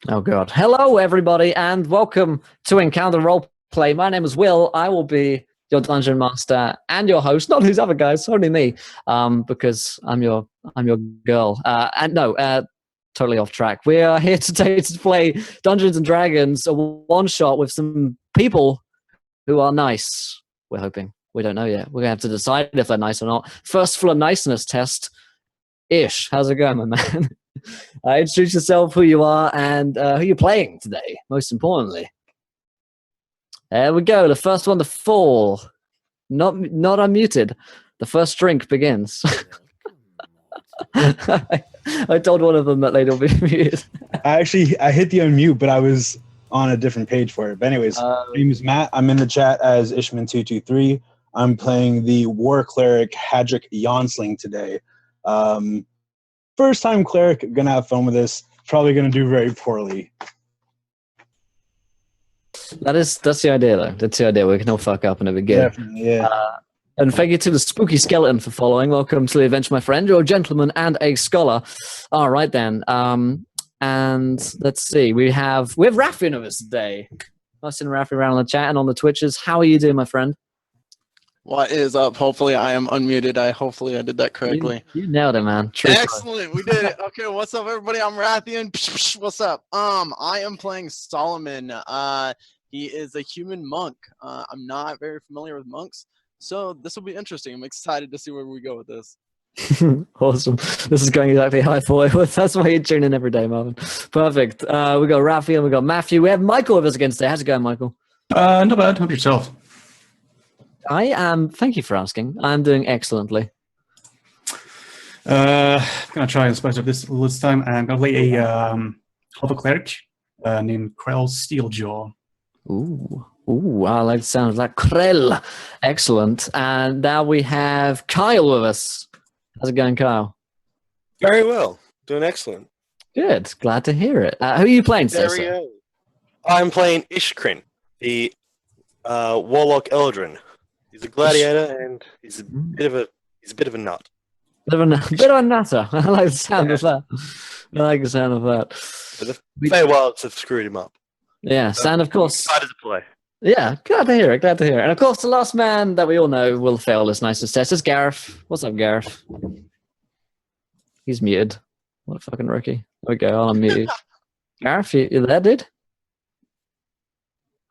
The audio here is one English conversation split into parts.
Oh god. Hello everybody and welcome to Encounter Roleplay. My name is Will. I will be your dungeon master and your host, not these other guys, only me. Because I'm your girl. Totally off track. We are here today to play Dungeons and Dragons, a one shot with some people who are nice. We're hoping. We don't know yet. We're gonna have to decide if they're nice or not. First full of niceness test. Ish, how's it going, my man? Introduce yourself, who you are, and who you're playing today, most importantly. There we go. The first one to fall. Not unmuted. The first drink begins. I told one of them that they'd all be muted. I hit the unmute, but I was on a different page for it. But anyways, my name is Matt. I'm in the chat as Ishman223. I'm playing the War Cleric Hadric Yonsling today. First time cleric, gonna have fun with this. Probably gonna do very poorly. That's the idea, though. That's the idea. We can all fuck up in the beginning. Definitely, yeah. And thank you to the Spooky Skeleton for following. Welcome to the adventure, my friend. You're a gentleman and a scholar. All right then. And let's see. We have Raffian with us today. I've seen Raffi around on the chat and on the Twitches. How are you doing, my friend? What is up? Hopefully I am unmuted. Hopefully I did that correctly. You nailed it, man. True. Excellent. We did it. Okay, what's up, everybody? I'm Rathian. What's up? I am playing Solomon. He is a human monk. I'm not very familiar with monks, so this will be interesting. I'm excited to see where we go with this. Awesome. This is going exactly how I thought it was. That's why you tune in every day, Marvin. Perfect. We got Raffi and we got Matthew. We have Michael with us again today. How's it going, Michael? Not bad. How about yourself? I am. Thank you for asking. I'm doing excellently. I'm gonna try and spice up this time. I'm gonna play a half a cleric named Krell Steeljaw. Ooh! I like the sound of that. Krell. Excellent. And now we have Kyle with us. How's it going, Kyle? Very well. Doing excellent. Good. Glad to hear it. Who are you playing, sir? I'm playing Ishkrin, the Warlock Eldrin. He's a gladiator, and he's a bit of a nut. Bit of a nutter. I like the sound of that. I like the sound of that. But the Feywilds have screwed him up. Yeah, and of course. Excited to play. Yeah, glad to hear it. Glad to hear it. And of course, the last man that we all know will fail this nicest test is Gareth. What's up, Gareth? He's muted. What a fucking rookie. There we go. I'll unmute you. Gareth, you there, dude?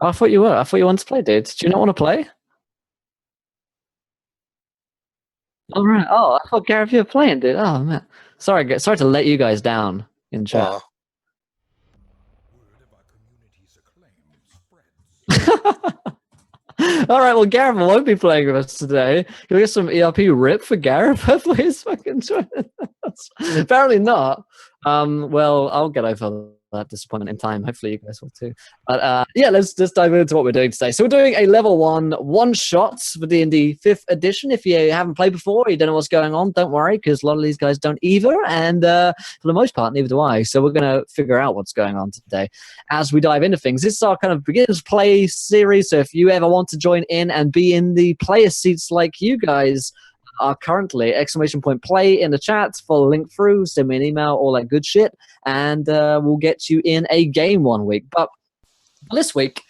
Oh, I thought you were. I thought you wanted to play, dude. Do you not want to play? All right. Oh, I thought Gareth, you were playing, dude. Oh man, sorry to let you guys down in chat. All right. Well, Gareth won't be playing with us today. Can we get some ERP rip for Gareth? Hopefully, he's fucking joining us. Apparently not. Well, I'll get over that disappointment in time. Hopefully you guys will too. But yeah, let's just dive into what we're doing today. So we're doing a level one shot for D&D 5th edition. If you haven't played before, you don't know what's going on, don't worry, because a lot of these guys don't either, and for the most part, neither do I. So we're going to figure out what's going on today as we dive into things. This is our kind of beginners play series, so if you ever want to join in and be in the player seats like you guys are currently, !play in the chat, follow link through, send me an email, all that good shit, and we'll get you in a game one week. But this week,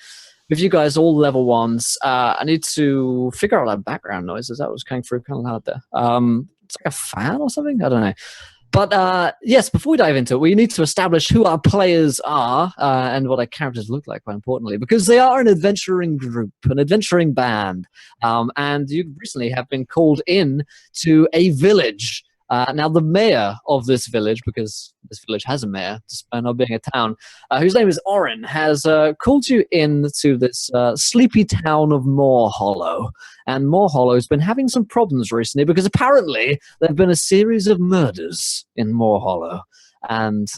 with you guys all level ones, I need to figure out that background noises. That was coming through kind of loud there. It's like a fan or something? I don't know. But yes, before we dive into it, we need to establish who our players are and what our characters look like, quite importantly, because they are an adventuring group, an adventuring band. And you recently have been called in to a village. Now, the mayor of this village, because this village has a mayor, despite not being a town, whose name is Oren, has called you in to this sleepy town of Moorhollow. And Moorhollow has been having some problems recently because apparently there have been a series of murders in Moorhollow. And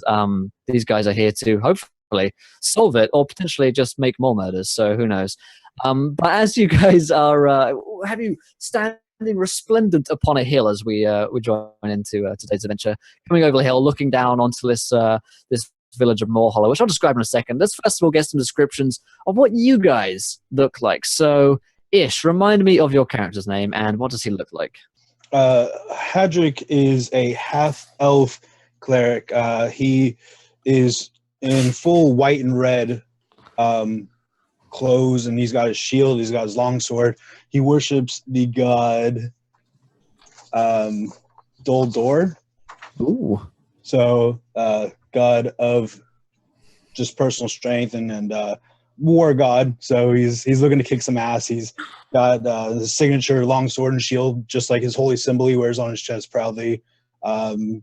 these guys are here to hopefully solve it or potentially just make more murders. So who knows? But as you guys are, have you standing resplendent upon a hill as we join into today's adventure, coming over the hill, looking down onto this village of Moorhollow, which I'll describe in a second. Let's first of all get some descriptions of what you guys look like. So, Ish, remind me of your character's name and what does he look like? Hadric is a half-elf cleric. He is in full white and red clothes, and he's got his shield, he's got his longsword. He worships the god Doldor. Ooh. So god of just personal strength and war god. So he's looking to kick some ass. He's got his signature long sword and shield, just like his holy symbol he wears on his chest proudly. Kind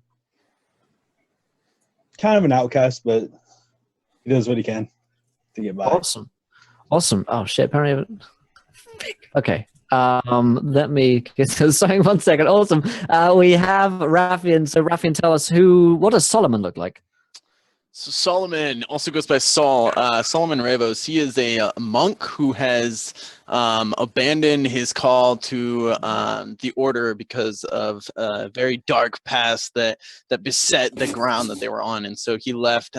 of an outcast, but he does what he can to get by. Awesome. Oh shit, apparently okay. Let me get sorry, 1 second. Awesome. We have Raffian. So Raffian, tell us what does Solomon look like? So Solomon also goes by Saul. Solomon Ravos. He is a monk who has abandoned his call to the order because of a very dark past that beset the ground that they were on, and so he left,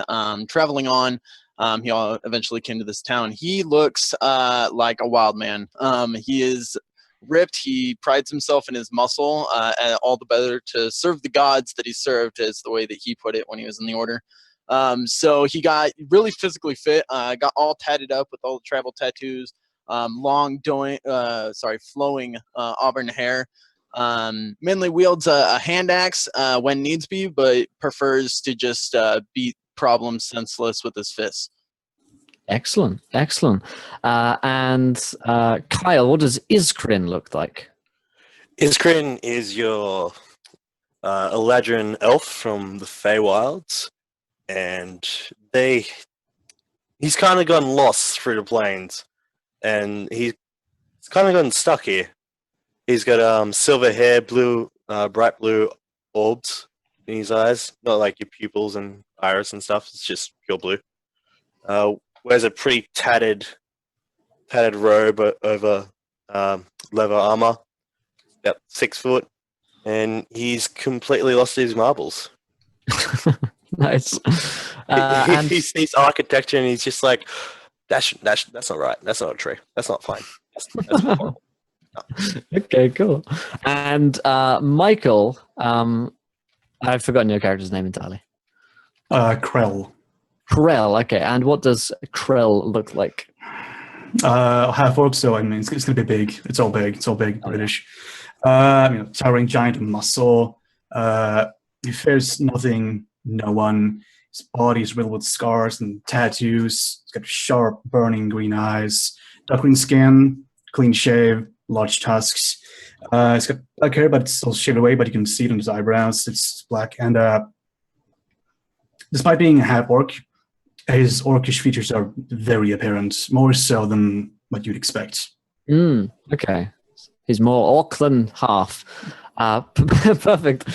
traveling on. He eventually came to this town. He looks like a wild man. He is ripped. He prides himself in his muscle, and all the better to serve the gods that he served, is the way that he put it when he was in the order. So he got really physically fit, got all tatted up with all the travel tattoos, flowing auburn hair. Mainly wields a hand axe when needs be, but prefers to just beat problems senseless with his fists. Excellent. And Kyle, what does Iskrin look like? Iskrin is your Eladrin elf from the Feywilds. And he's kind of gotten lost through the plains, and he's kind of gotten stuck here. He's got silver hair, bright blue orbs in his eyes, not like your pupils and iris and stuff. It's just pure blue. Wears a pretty tattered robe over leather armor, about 6 foot, and he's completely lost his marbles. Nice. He sees architecture and he's just like, that's not right. That's not a tree. That's not fine. That's horrible. No. Okay, cool. And Michael, I've forgotten your character's name entirely. Krell. Krell, okay. And what does Krell look like? Half orc, so I mean, it's going to be big. It's all big. British. Towering giant of muscle. He fears nothing, no one. His body is riddled with scars and tattoos. He's got sharp, burning green eyes, dark green skin, clean shave, large tusks. He's got black hair, but it's still shaved away, but you can see it on his eyebrows. It's black. And despite being a half-orc, his orcish features are very apparent, more so than what you'd expect. Okay. He's more orc than half. Perfect.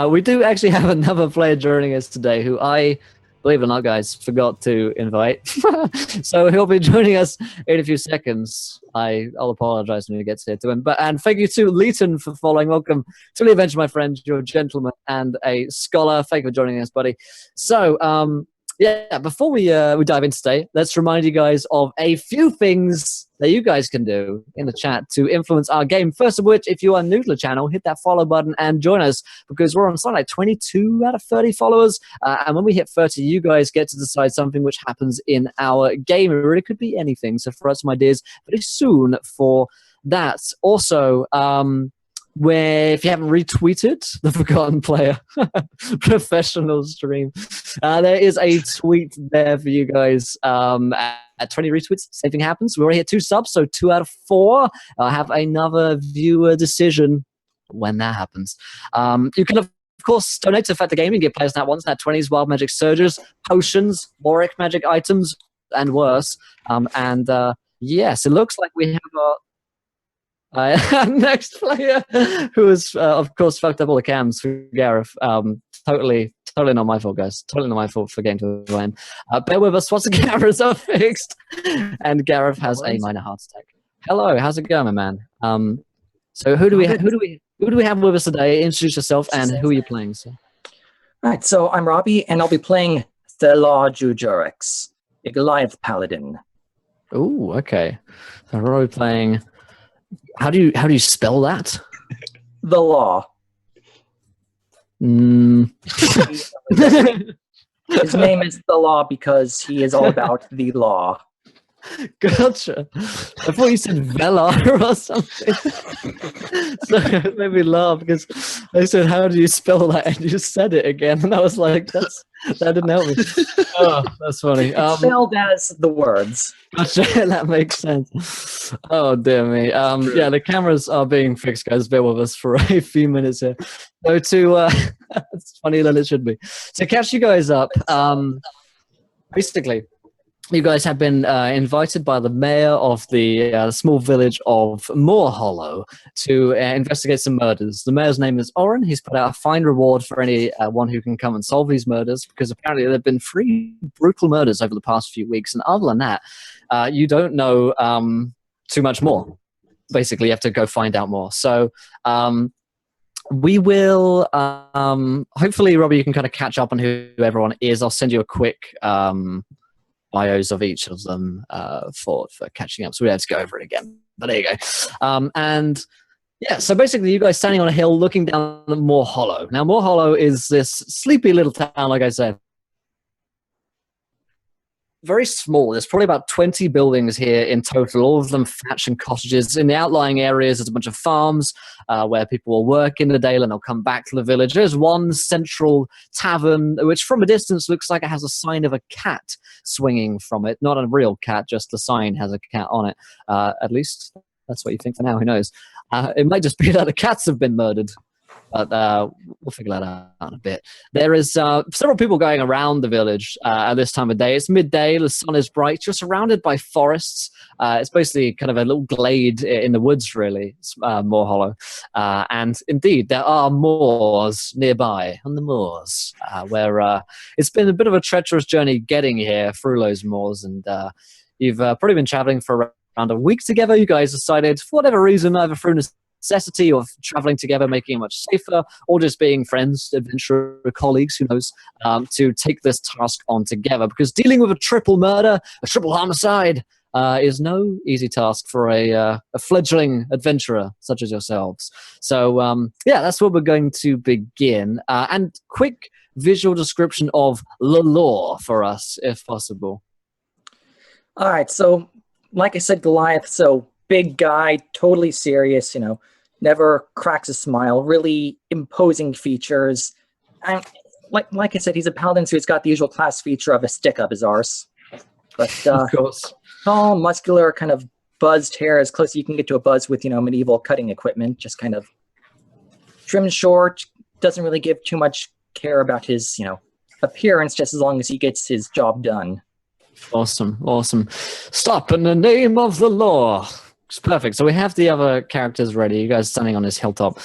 We do actually have another player joining us today who I, believe it or not, guys, forgot to invite. So he'll be joining us in a few seconds. I'll apologize when he gets here to him. And thank you to Leighton for following. Welcome to the adventure, my friend. You're a gentleman and a scholar. Thank you for joining us, buddy. So, before we dive into today, let's remind you guys of a few things that you guys can do in the chat to influence our game. First of which, if you are new to the channel, hit that follow button and join us, because we're on something like 22 out of 30 followers. And when we hit 30, you guys get to decide something which happens in our game. It really could be anything. So for us, some ideas very soon for that. Also, where if you haven't retweeted the Forgotten Player professional stream, there is a tweet there for you guys. At 20 retweets, same thing happens. We already hit 2 subs, so 2 out of 4. I'll have another viewer decision when that happens. You can, of course, donate to Factor Gaming, get players Nat 1s, Nat 20s, Wild Magic Surges, potions, Warwick Magic items, and worse. Yes, it looks like we have our next player, who has, of course, fucked up all the cams for Gareth. Totally not my fault, guys. Totally not my fault for getting to the end. Bear with us once the cameras are fixed, and Gareth has a minor heart attack. Hello, how's it going, my man? So who do we have with us today? Introduce yourself and who are you playing? So. Right, so I'm Robbie, and I'll be playing Thelar Jujurix, a Goliath Paladin. Oh, okay. So Robbie playing. How do you spell that? The Law. His name is the Law because he is all about the law. Gotcha. I thought you said Velar or something. So it made me laugh because I said, "How do you spell that?" And you said it again, and I was like, that didn't help me." Oh, that's funny. It's spelled as the words. Gotcha. That makes sense. Oh dear me. Yeah, the cameras are being fixed, guys. Bear with us for a few minutes here. So it's funnier than it should be. To catch you guys up, basically, you guys have been invited by the mayor of the small village of Moorhollow to investigate some murders. The mayor's name is Oren. He's put out a fine reward for anyone who can come and solve these murders, because apparently there have been 3 brutal murders over the past few weeks. And other than that, you don't know too much more. Basically, you have to go find out more. So we will, hopefully, Robbie, you can kind of catch up on who everyone is. I'll send you a quick bios of each of them for catching up, so we have to go over it again, but there you go. And yeah, so basically you guys standing on a hill looking down at Moorhollow. Now Moorhollow is this sleepy little town, like I said, very small. There's probably about 20 buildings here in total, all of them thatch and cottages. In the outlying areas, there's a bunch of farms where people will work in the day and they'll come back to the village. There's one central tavern, which from a distance looks like it has a sign of a cat swinging from it. Not a real cat, just the sign has a cat on it. At least that's what you think for now, who knows. It might just be that the cats have been murdered. But we'll figure that out in a bit. There is several people going around the village at this time of day. It's midday. The sun is bright. You're surrounded by forests. It's basically kind of a little glade in the woods, really. It's Moorhollow. And indeed, there are moors nearby on the moors where it's been a bit of a treacherous journey getting here through those moors. And you've probably been traveling for around a week together. You guys decided, for whatever reason, either through necessity of traveling together, making it much safer, or just being friends, adventurer colleagues, who knows, to take this task on together. Because dealing with a triple murder, a triple homicide, is no easy task for a fledgling adventurer such as yourselves. So, yeah, that's where we're going to begin. And quick visual description of the lore for us, if possible. All right, so like I said, Goliath, so big guy, totally serious, never cracks a smile, really imposing features. And like I said, he's a paladin, so he's got the usual class feature of a stick up his arse. But of course, tall, muscular, kind of buzzed hair, as close as you can get to a buzz with, medieval cutting equipment, just kind of trimmed short, doesn't really give too much care about his, appearance, just as long as he gets his job done. Awesome. Stop in the name of the law. It's perfect. So we have the other characters ready. You guys standing on this hilltop,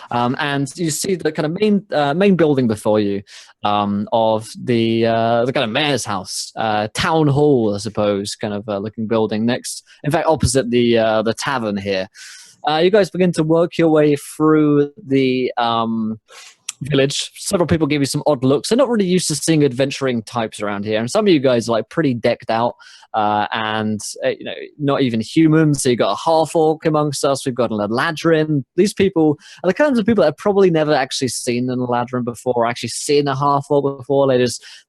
and you see the kind of main building before you of the kind of mayor's house, town hall, I suppose, kind of looking building. Next, in fact, opposite the tavern here. You guys begin to work your way through the village. Several people give you some odd looks. They're not really used to seeing adventuring types around here, and some of you guys are like pretty decked out, and not even human. So you got a half orc amongst us. We've got a ladrin. These people are the kinds of people that have probably never actually seen an ladrin before, or actually seen a half orc before.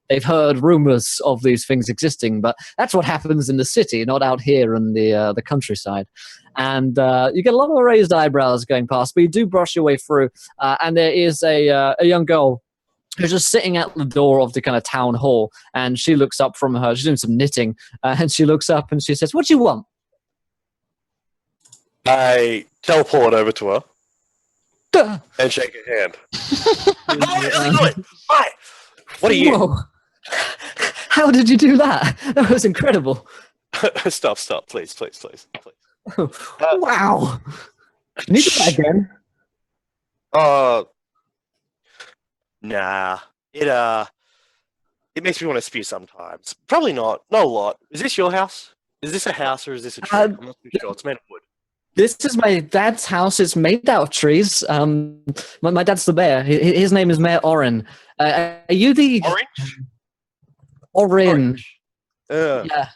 They've heard rumors of these things existing, but that's what happens in the city, not out here in the countryside. And you get a lot of raised eyebrows going past, but you do brush your way through. And there is a young girl who's just sitting at the door of the kind of town hall, and she looks up from her. She's doing some knitting, and she looks up and she says, "What do you want?" I teleport over to her Duh. and shake her hand. Hi. What are you? Whoa. How did you do that? That was incredible. Stop, please. Wow. Can you do that again? Nah. It makes me want to spew sometimes. Probably not a lot. Is this your house? Is this a house or is this a tree? I'm not too sure. It's made of wood. This is my dad's house. It's made out of trees. My dad's the mayor. His name is Mayor Oren. Are you the Orange? Yeah.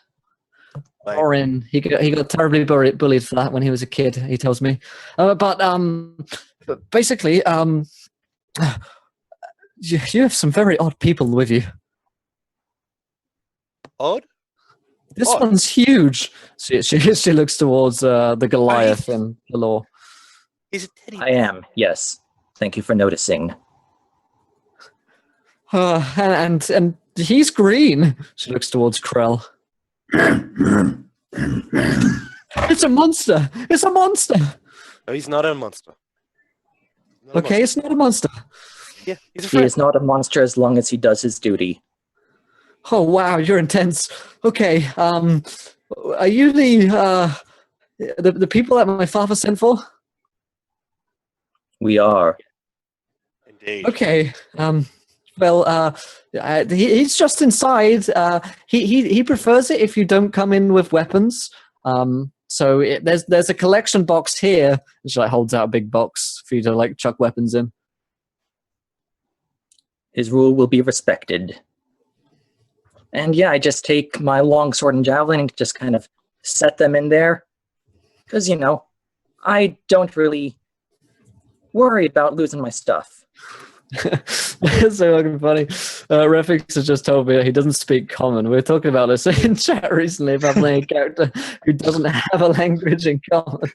Oren. He got terribly bullied for that when he was a kid, he tells me. But basically, you have some very odd people with you. Odd? This Odd. one's huge. She looks towards the Goliath in the law. He's a teddy I am, yes. Thank you for noticing. And he's green. She looks towards Krell. It's a monster. It's a monster. No, he's not a monster. Not a Okay, it's not a monster. monster. Yeah, he's a He friend. is not a monster as long as he does his duty. Oh wow, you're intense. Okay, are you the people that my father sent for? We are. Indeed. Okay. Well, he's just inside. He prefers it if you don't come in with weapons. So there's a collection box here. And she holds out a big box for you to chuck weapons in. His rule will be respected. And yeah, I just take my long sword and javelin and just kind of set them in there. Because, I don't really worry about losing my stuff. It's so fucking funny. Refix has just told me that he doesn't speak common. We were talking about this in chat recently about playing a character who doesn't have a language in common.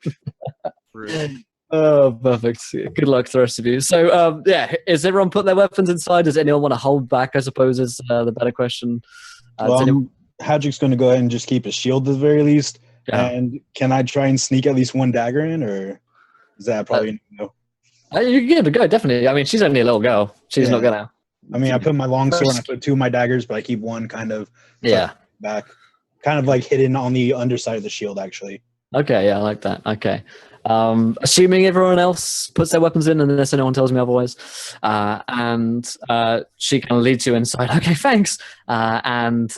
Oh, perfect. Good luck to the rest of you. So, is everyone put their weapons inside? Does anyone want to hold back, I suppose, is the better question. Hadrick's going to go ahead and just keep his shield at the very least. Yeah. And can I try and sneak at least one dagger in, or is that probably no? You can give it a go, definitely. I mean, she's only a little girl. She's not going to... I mean, I put my long sword and I put two of my daggers, but I keep one kind of back. Kind of hidden on the underside of the shield, actually. Okay, yeah, I like that. Okay. Assuming everyone else puts their weapons in unless anyone tells me otherwise. And she kind of leads you inside. Okay, thanks. And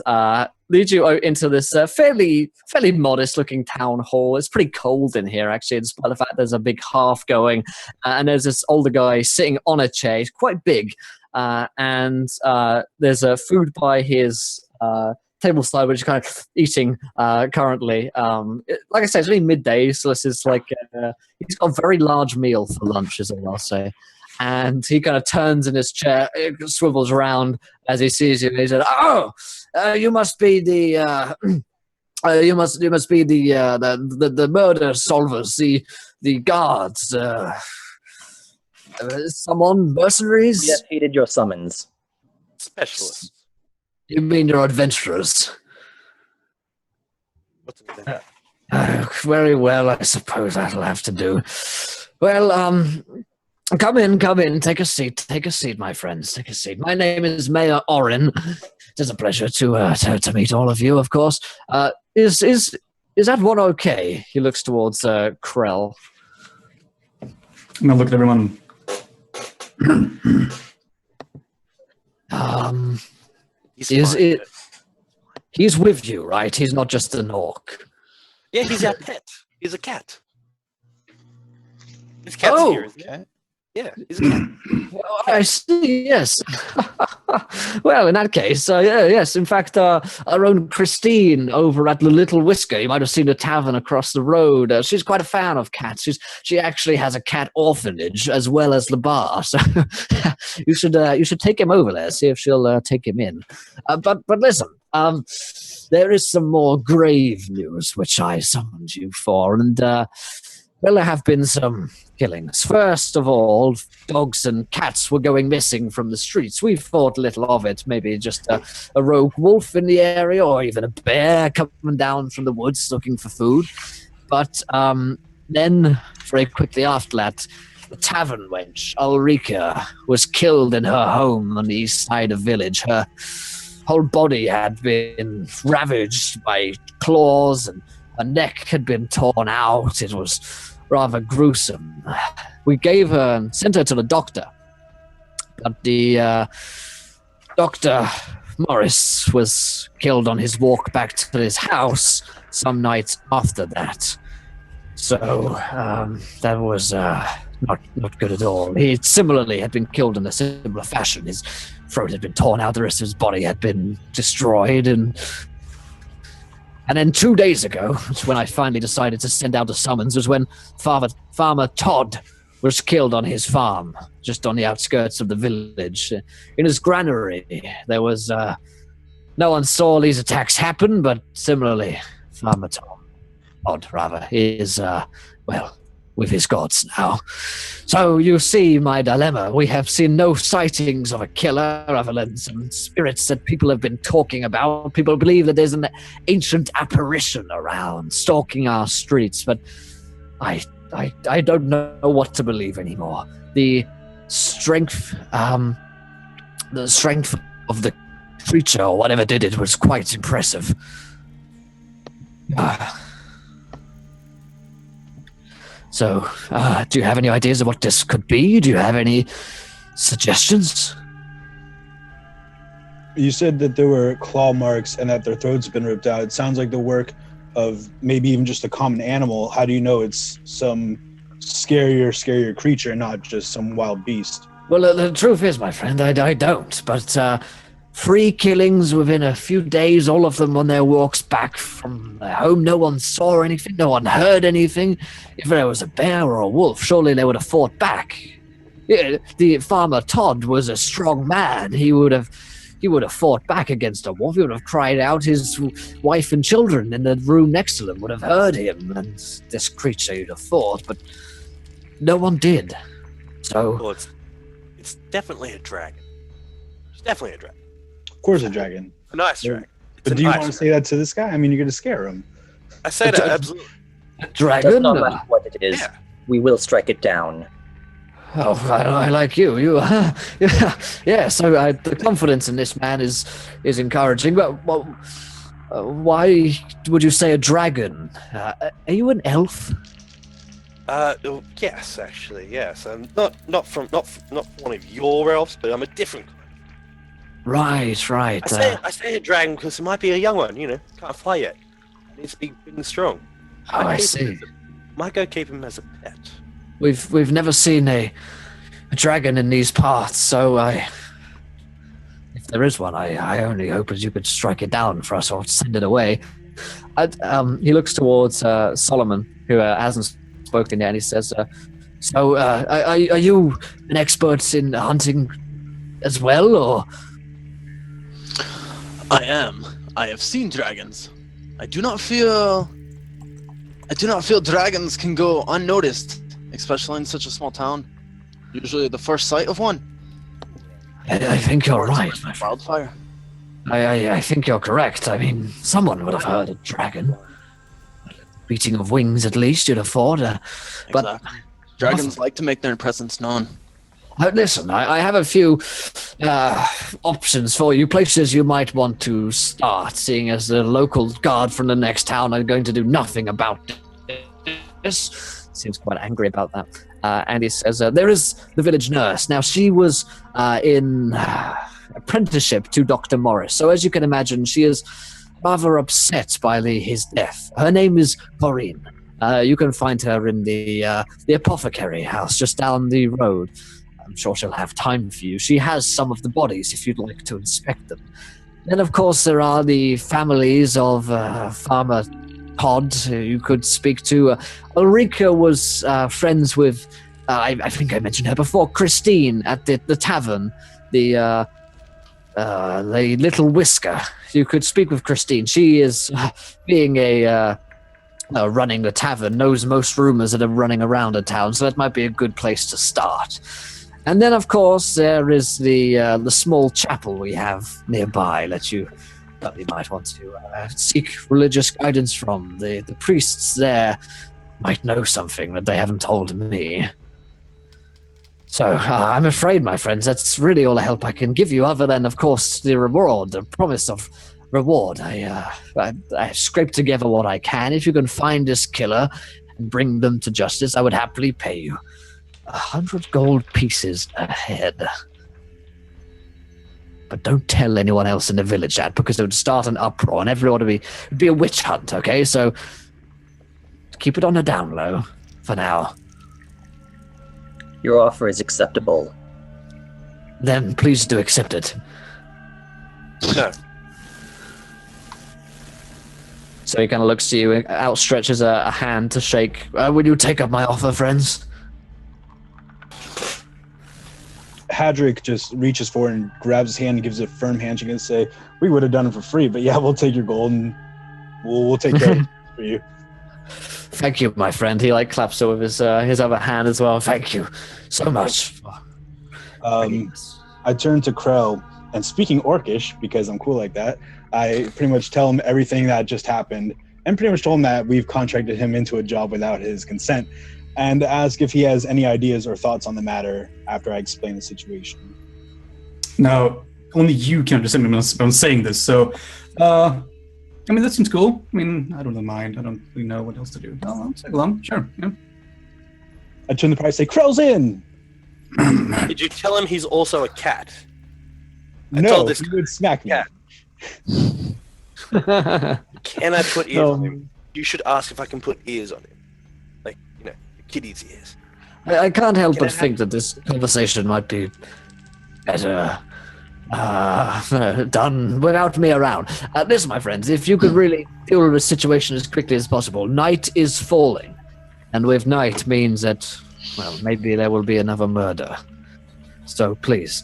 leads you into this fairly modest looking town hall. It's pretty cold in here, actually, despite the fact there's a big hearth going. And there's this older guy sitting on a chair. He's quite big. And there's a food by his table side, which is kind of eating currently. Like I said, it's only midday, so this is he's got a very large meal for lunch, is all I'll say. And he kind of turns in his chair, swivels around as he sees you, and he said, "Oh, you must be the you must be the murder solvers, the guards, someone mercenaries." We have hated your summons. Specialist. You mean you're adventurers? What's it? Very well, I suppose that'll have to do. Well, come in, take a seat, my friends, take a seat. My name is Mayor Orin. It is a pleasure to meet all of you, of course. Is that one okay? He looks towards Krell. I'm gonna look at everyone. He's with you, right? He's not just an orc. Yeah, he's a pet. He's a cat. His cat's here. Okay. Yeah, he's a cat. Oh, I see, yes. Well, in that case, yes. In fact, our own Christine over at the Little Whisker, you might have seen a tavern across the road. She's quite a fan of cats. She actually has a cat orphanage as well as the bar. So you should take him over there, see if she'll take him in. But listen, there is some more grave news which I summoned you for, and well, there have been some killings. First of all, dogs and cats were going missing from the streets. We thought little of it, maybe just a rogue wolf in the area or even a bear coming down from the woods looking for food. But then, very quickly after that, the tavern wench, Ulrika, was killed in her home on the east side of the village. Her whole body had been ravaged by claws and her neck had been torn out. It was rather gruesome. We sent her to the doctor, but the Dr. Morris was killed on his walk back to his house some nights after that. So that was not good at all. He similarly had been killed in a similar fashion. His throat had been torn out, the rest of his body had been destroyed, and then 2 days ago, when I finally decided to send out a summons, was when Farmer Todd was killed on his farm, just on the outskirts of the village. In his granary, there was no one saw these attacks happen, but similarly, Farmer Todd, rather, is, well, with his gods now. So you see my dilemma. We have seen no sightings of a killer other than some spirits that people have been talking about. People believe that there's an ancient apparition around stalking our streets, but I don't know what to believe anymore. The strength of the creature or whatever did it was quite impressive. So, do you have any ideas of what this could be? Do you have any suggestions? You said that there were claw marks and that their throats have been ripped out. It sounds like the work of maybe even just a common animal. How do you know it's some scarier creature, not just some wild beast? Well, the truth is, my friend, I don't. But 3 killings within a few days, all of them on their walks back from their home. No one saw anything. No one heard anything. If there was a bear or a wolf, surely they would have fought back. Yeah, the farmer Todd was a strong man. He would have fought back against a wolf. He would have cried out. His wife and children in the room next to them would have heard him. And this creature, you'd have thought, but no one did. So, Well, it's definitely a dragon. It's definitely a dragon. Of course, a dragon. A nice dragon. But do you want to say that to this guy? I mean, you're going to scare him. I say that absolutely. dragon? Does not matter what it is. Yeah. We will strike it down. Oh, I like you. Yeah. So the confidence in this man is encouraging. But why would you say a dragon? Are you an elf? Yes, actually, yes. I'm not one of your elves, but I'm a different kind. Right. I say a dragon because it might be a young one. Can't fly yet. Needs to be big and strong. I see. Might go keep him as a pet. We've never seen a dragon in these parts, so if there is one, I only hope that you could strike it down for us or send it away. He looks towards Solomon, who hasn't spoken yet, and he says, "So, are you an expert in hunting as well, or?" I am. I have seen dragons. I do not feel dragons can go unnoticed, especially in such a small town. Usually the first sight of one. I think you're right, my friend. Wildfire. I think you're correct. I mean, someone would have heard a dragon. Beating of wings, at least, you'd have thought. But Exactly. Dragons like to make their presence known. listen, I have a few options for you, places you might want to start, seeing as the local guard from the next town are going to do nothing about this. Seems quite angry about that. And he says, there is the village nurse. Now, she was in apprenticeship to Dr. Morris. So as you can imagine, she is rather upset by his death. Her name is Corinne. You can find her in the apothecary house just down the road. I'm sure she'll have time for you. She has some of the bodies if you'd like to inspect them. Then, of course, there are the families of Farmer Todd you could speak to. Ulrika was friends with, I think I mentioned her before, Christine at the tavern, the Little Whisker. You could speak with Christine. She is, being running the tavern, knows most rumors that are running around the town, so that might be a good place to start. And then, of course, there is the small chapel we have nearby that you might want to seek religious guidance from. The priests there might know something that they haven't told me. So, I'm afraid, my friends, that's really all the help I can give you, other than, of course, the reward, the promise of reward. I scraped together what I can. If you can find this killer and bring them to justice, I would happily pay you 100 gold pieces a head. But don't tell anyone else in the village that, because it would start an uproar and everyone would be a witch hunt, okay? So keep it on the down low for now. Your offer is acceptable. Then please do accept it. No. So he kind of looks to you, outstretches a hand to shake. Will you take up my offer, friends? Hadrick just reaches forward and grabs his hand and gives it a firm handshake and say, "We would have done it for free, but yeah, we'll take your gold and we'll take care of it for you." Thank you, my friend. He like claps it with his other hand as well. Thank you so much. I turn to Krell, and speaking Orcish, because I'm cool like that, I pretty much tell him everything that just happened, and pretty much told him that we've contracted him into a job without his consent, and ask if he has any ideas or thoughts on the matter after I explain the situation. Now, only you can understand me when I'm saying this, so, I mean, that seems cool. I mean, I don't mind. I don't really know what else to do. I'll tag along, sure, yeah. I turn the party and say, "Krell's in!" Did you tell him he's also a cat? No, he would smack me. cat. Can I put ears on him? You should ask if I can put ears on him. Like, the kitty's ears. I can't help but think that this conversation might be better done without me around. Listen, my friends, if you could really deal with the situation as quickly as possible. Night is falling. And with night means that, well, maybe there will be another murder. So please,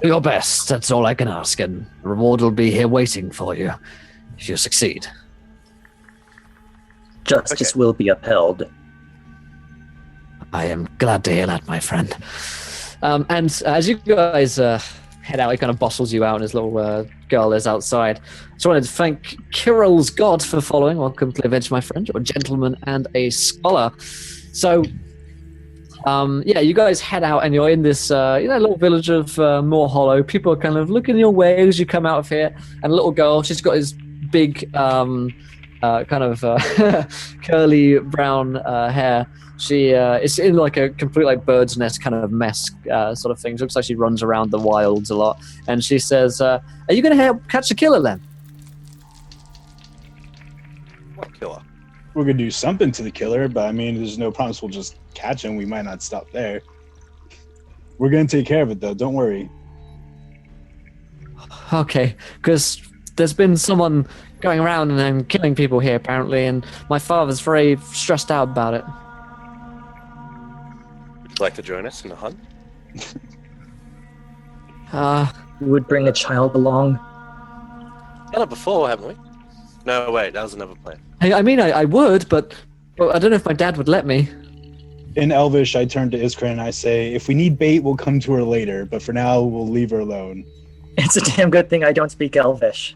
do your best. That's all I can ask. And the reward will be here waiting for you if you succeed. Justice will be upheld. I am glad to hear that, my friend. And as you guys head out, he kind of bustles you out, and his little girl is outside. So I wanted to thank Kirill's God for following. Welcome to the event, my friend. You're a gentleman and a scholar. So, you guys head out, and you're in this little village of Moorhollow. People are kind of looking your way as you come out of here. And a little girl, she's got this big curly brown hair. She is in like a complete like bird's nest kind of mess sort of thing. She looks like she runs around the wilds a lot. And she says, "Are you going to help catch the killer then?" What killer? We're going to do something to the killer, but I mean, there's no promise we'll just catch him. We might not stop there. We're going to take care of it, though. Don't worry. Okay, because there's been someone going around and killing people here, apparently, and my father's very stressed out about it. Would you like to join us in the hunt? We would bring a child along. Done it before, haven't we? No, wait, that was another plan. I would, but I don't know if my dad would let me. In Elvish, I turn to Iskra and I say, "If we need bait, we'll come to her later, but for now, we'll leave her alone." It's a damn good thing I don't speak Elvish.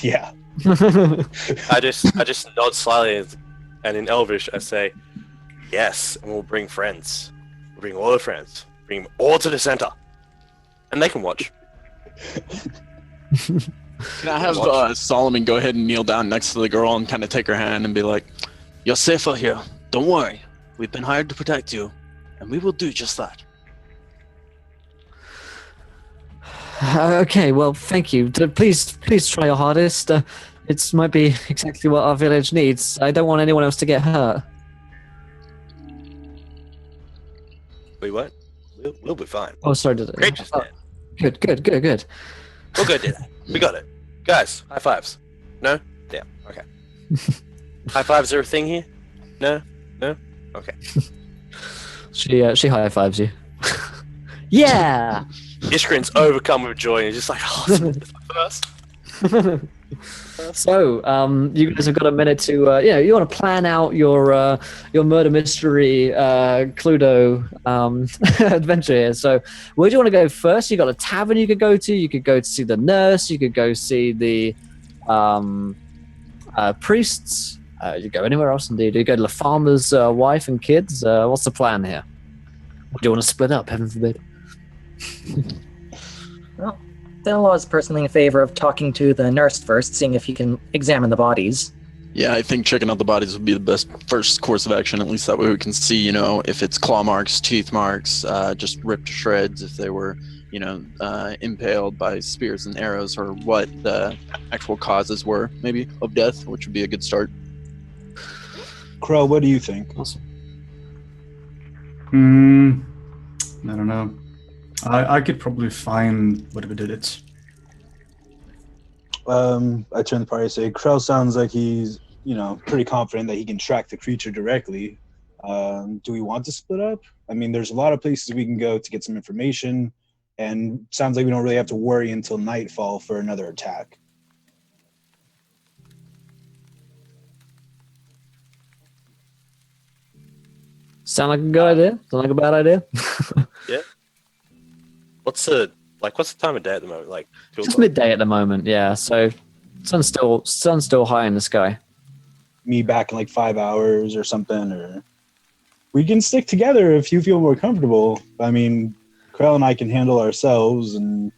Yeah. I just nod slightly, and in Elvish, I say, "Yes, and we'll bring friends. We'll bring all the friends. Bring them all to the center, and they can watch." Can I have Solomon go ahead and kneel down next to the girl and kind of take her hand and be like, "You're safer here. Don't worry. We've been hired to protect you, and we will do just that." Okay, well, thank you. Please try your hardest. It might be exactly what our village needs. I don't want anyone else to get hurt. We won't. We'll be fine. Oh, sorry. Great, just Good. We'll go do that. We got it. Guys, high fives. No? Damn. Okay. High fives are a thing here? No? Okay. She high fives you. Yeah. Ishkrin's overcome with joy and he's just like, "Oh, first." So, you guys have got a minute to, you want to plan out your murder mystery Cluedo adventure here. So, where do you want to go first? You got a tavern you could go to. You could go to see the nurse. You could go see the priests. You go anywhere else indeed. You go to the farmer's wife and kids. What's the plan here? Or do you want to split up? Heaven forbid. Well, Thelma is personally in favor of talking to the nurse first, seeing if he can examine the bodies. Yeah, I think checking out the bodies would be the best first course of action. At least that way we can see, if it's claw marks, teeth marks, just ripped to shreds, if they were, impaled by spears and arrows, or what the actual causes were, maybe, of death, which would be a good start. Crow, what do you think? Awesome. I don't know. I could probably find whatever did it. I turn the party and say, Crow sounds like he's, pretty confident that he can track the creature directly. Do we want to split up? I mean, there's a lot of places we can go to get some information. and sounds like we don't really have to worry until nightfall for another attack. Sound like a good idea? Sound like a bad idea? Yeah. What's the time of day at the moment? Like 2 Just o'clock? midday at the moment, yeah. So sun's still high in the sky. Me back in like 5 hours or something, or we can stick together if you feel more comfortable. I mean, Krell and I can handle ourselves, and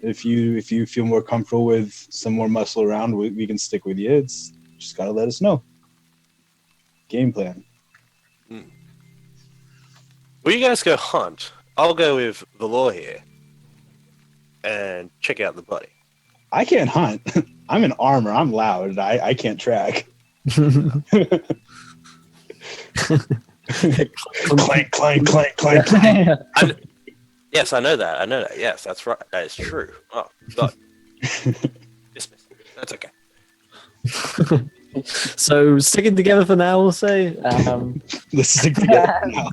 if you feel more comfortable with some more muscle around, we can stick with you. It's just gotta let us know. Game plan. Will you guys go hunt? I'll go with the law here and check out the body. I can't hunt. I'm in armor. I'm loud. I can't track. Clank, clank, clank, clank, clank. Yes, I know that. Yes, that's right. That is true. Oh, God. Dismiss. That's okay. So sticking together for now, we'll say. Let's stick together now.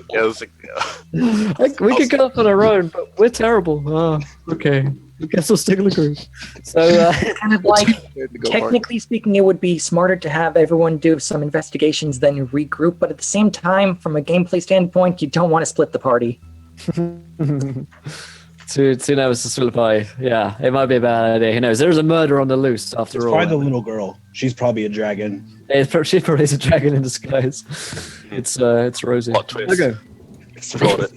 Yeah, let's go. We could go off on our own, but we're terrible. Oh, okay. I guess we'll stick in the group. So, Kind of like, technically speaking, it would be smarter to have everyone do some investigations, then regroup. But at the same time, from a gameplay standpoint, you don't want to split the party. too nervous to split the party. Yeah, it might be a bad idea. Who knows? There's a murder on the loose after It's all. probably the little girl. She's probably a dragon. She probably is a dragon in disguise. It's Rosie. Plot twist. Okay. Got it.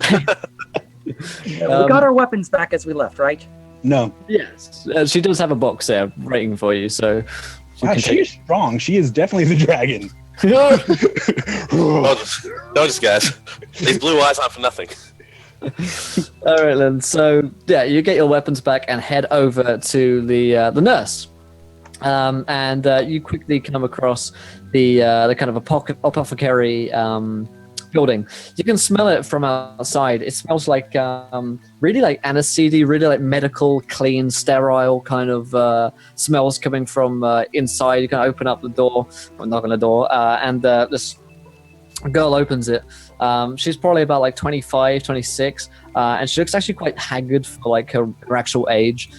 We got our weapons back as we left, right? No. Yes, she does have a box there waiting for you, so Wow, she is strong. She is definitely the dragon. No, just guys. These blue eyes aren't for nothing. All right, then. So yeah, you get your weapons back and head over to the nurse, and you quickly come across the kind of apothecary building. You can smell it from outside. It smells like really like aniseed, really like medical, clean, sterile kind of smells coming from inside. You can open up the door, or knock on the door, and this girl opens it. She's probably about like 25, 26, and she looks actually quite haggard for like her actual age.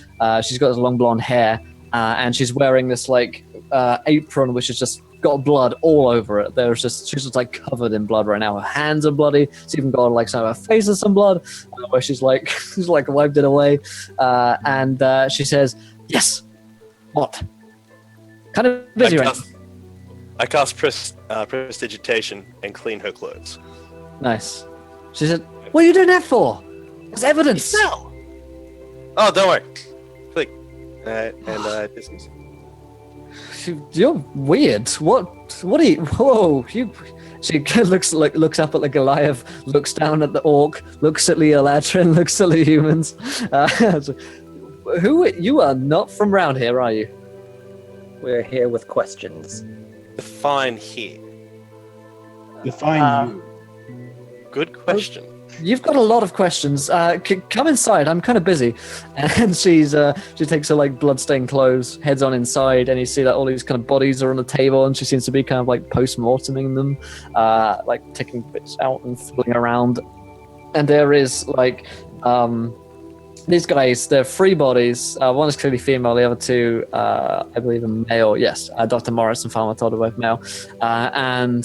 She's got this long blonde hair, and she's wearing this like apron which has just got blood all over it. She's just like covered in blood right now. Her hands are bloody. She's even got like some of her face has some blood, where she's like wiped it away, and she says, "Yes, what? Kind of busy right now." I cast prestidigitation and clean her clothes. Nice. She said, "What are you doing that for? It's evidence." No. Oh, don't worry. Click. And dismiss. You're weird. What are you? Whoa! She looks up at the Goliath, looks down at the orc, looks at the Eladrin, looks at the humans. You are not from round here, are you? We're here with questions. Define here. Define you. Good question. You've got a lot of questions. Come inside. I'm kind of busy. And she takes her like bloodstained clothes, heads on inside, and you see that all these kind of bodies are on the table, and she seems to be kind of like post-morteming them, like taking bits out and fiddling around. And there is like these guys. They're 3 bodies. One is clearly female. The other 2, I believe, are male. Yes, Dr. Morris and Farmer Todd are both male, and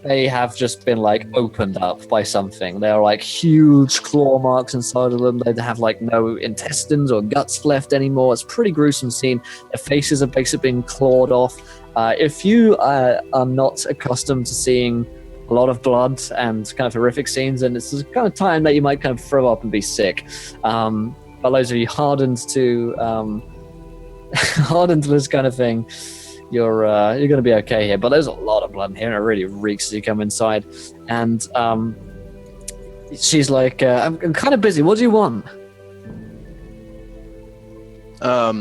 they have just been like opened up by something. There are like huge claw marks inside of them. They have like no intestines or guts left anymore. It's a pretty gruesome scene. Their faces are basically being clawed off. If you are not accustomed to seeing a lot of blood and kind of horrific scenes, and it's the kind of time that you might kind of throw up and be sick. But those of you hardened to this kind of thing, you're going to be okay here. But there's a lot of blood in here, and it really reeks as you come inside. And she's like, I'm kind of busy. What do you want?